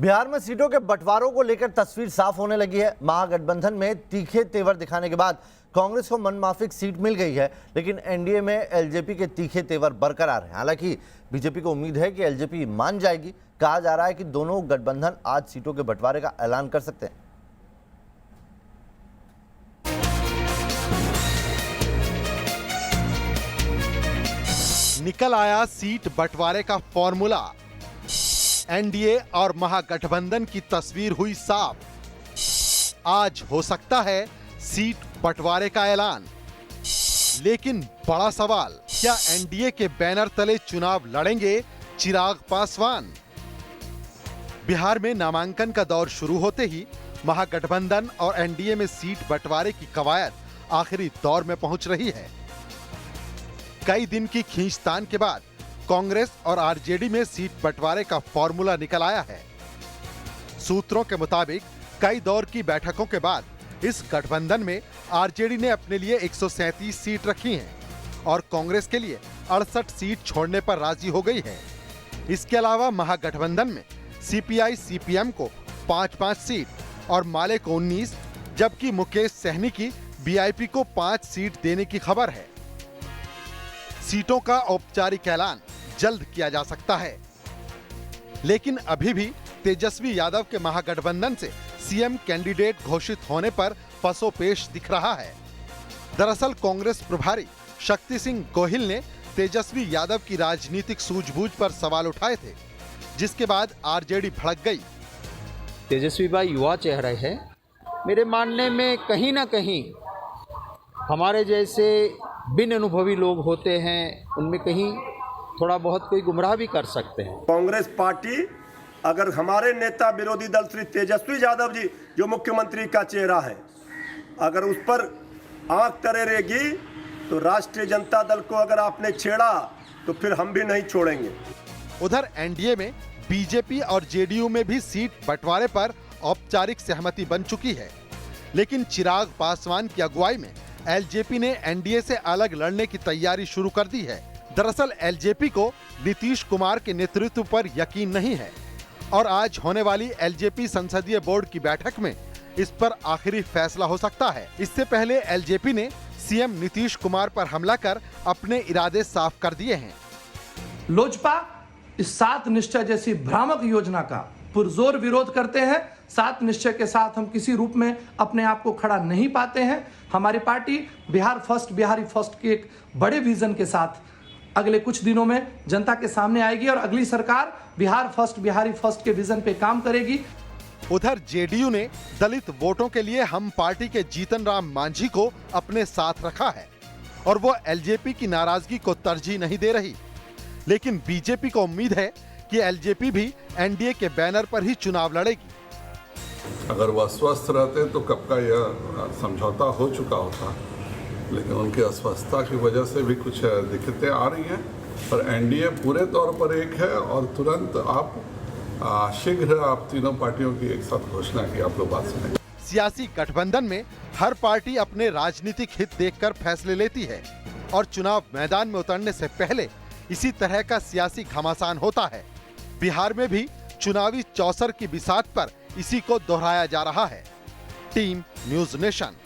बिहार में सीटों के बंटवारों को लेकर तस्वीर साफ होने लगी है। महागठबंधन में तीखे तेवर दिखाने के बाद कांग्रेस को मनमाफिक सीट मिल गई है, लेकिन एनडीए में एलजेपी के तीखे तेवर बरकरार हैं। हालांकि बीजेपी को उम्मीद है कि एलजेपी मान जाएगी। कहा जा रहा है कि दोनों गठबंधन आज सीटों के बंटवारे का ऐलान कर सकते हैं। निकल आया सीट बंटवारे का फॉर्मूला। एनडीए और महागठबंधन की तस्वीर हुई साफ। आज हो सकता है सीट बंटवारे का ऐलान। लेकिन बड़ा सवाल, क्या एनडीए के बैनर तले चुनाव लड़ेंगे चिराग पासवान? बिहार में नामांकन का दौर शुरू होते ही महागठबंधन और एनडीए में सीट बंटवारे की कवायद आखिरी दौर में पहुंच रही है। कई दिन की खींचतान के बाद कांग्रेस और आरजेडी में सीट बंटवारे का फॉर्मूला निकल आया है। सूत्रों के मुताबिक कई दौर की बैठकों के बाद इस गठबंधन में आरजेडी ने अपने लिए 137 सीट रखी हैं और कांग्रेस के लिए 68 सीट छोड़ने पर राजी हो गई है। इसके अलावा महागठबंधन में सीपीआई सीपीएम को 5-5 सीट और माले को 19, जबकि मुकेश सहनी की बीआईपी को 5 सीट देने की खबर है। सीटों का औपचारिक ऐलान जल्द किया जा सकता है, लेकिन अभी भी तेजस्वी यादव के महागठबंधन से सीएम कैंडिडेट घोषित होने पर पसोपेश दिख रहा है। दरअसल कांग्रेस प्रभारी शक्ति सिंह गोहिल ने तेजस्वी यादव की राजनीतिक सूझबूझ पर सवाल उठाए थे, जिसके बाद आरजेडी भड़क गई। तेजस्वी भाई युवा चेहरा है। मेरे मानने में कहीं ना कहीं हमारे जैसे बिन अनुभवी लोग होते हैं, उनमें कहीं थोड़ा बहुत कोई गुमराह भी कर सकते हैं। कांग्रेस पार्टी अगर हमारे नेता विरोधी दल श्री तेजस्वी यादव जी जो मुख्यमंत्री का चेहरा है, अगर उस पर आंख तरेगी तो राष्ट्रीय जनता दल को अगर आपने छेड़ा तो फिर हम भी नहीं छोड़ेंगे। उधर एनडीए में बीजेपी और जेडीयू में भी सीट बंटवारे पर औपचारिक सहमति बन चुकी है, लेकिन चिराग पासवान की अगुवाई में एलजेपी ने एनडीए से अलग लड़ने की तैयारी शुरू कर दी है। दरअसल एलजेपी को नीतीश कुमार के नेतृत्व पर यकीन नहीं है और आज होने वाली एलजेपी संसदीय बोर्ड की बैठक में इस पर आखिरी फैसला हो सकता है। इससे पहले एलजेपी ने सीएम नीतीश कुमार पर हमला कर अपने इरादे साफ कर दिए हैं। लोजपा इस 7 निश्चय जैसी भ्रामक योजना का पुरजोर विरोध करते हैं। 7 निश्चय के साथ हम किसी रूप में अपने आप को खड़ा नहीं पाते हैं। हमारी party Bihar first, Bihari first के एक बड़े विजन के साथ अगले कुछ दिनों में जनता के सामने आएगी और अगली सरकार बिहार फर्स्ट, बिहारी फर्स्ट के विजन पे काम करेगी। उधर जेडीयू ने दलित वोटों के लिए हम पार्टी के जीतन राम मांझी को अपने साथ रखा है और वो एलजेपी की नाराजगी को तरजीह नहीं दे रही। लेकिन बीजेपी को उम्मीद है कि एलजेपी भी एनडीए के बैनर पर ही चुनाव लड़ेगी। अगर वह स्वस्थ रहते तो कब का यह समझौता हो चुका होता, लेकिन उनकी अस्वस्थता की वजह से भी कुछ दिक्कतें आ रही हैं। पर एनडीए पूरे तौर पर एक है और तुरंत शीघ्र आप तीनों पार्टियों की एक साथ घोषणा की आप लोग बात सुनें। सियासी गठबंधन में हर पार्टी अपने राजनीतिक हित देखकर फैसले लेती है और चुनाव मैदान में उतरने से पहले इसी तरह का सियासी घमासान होता है। बिहार में भी चुनावी चौसर की बिसात पर इसी को दोहराया जा रहा है। Team news nation.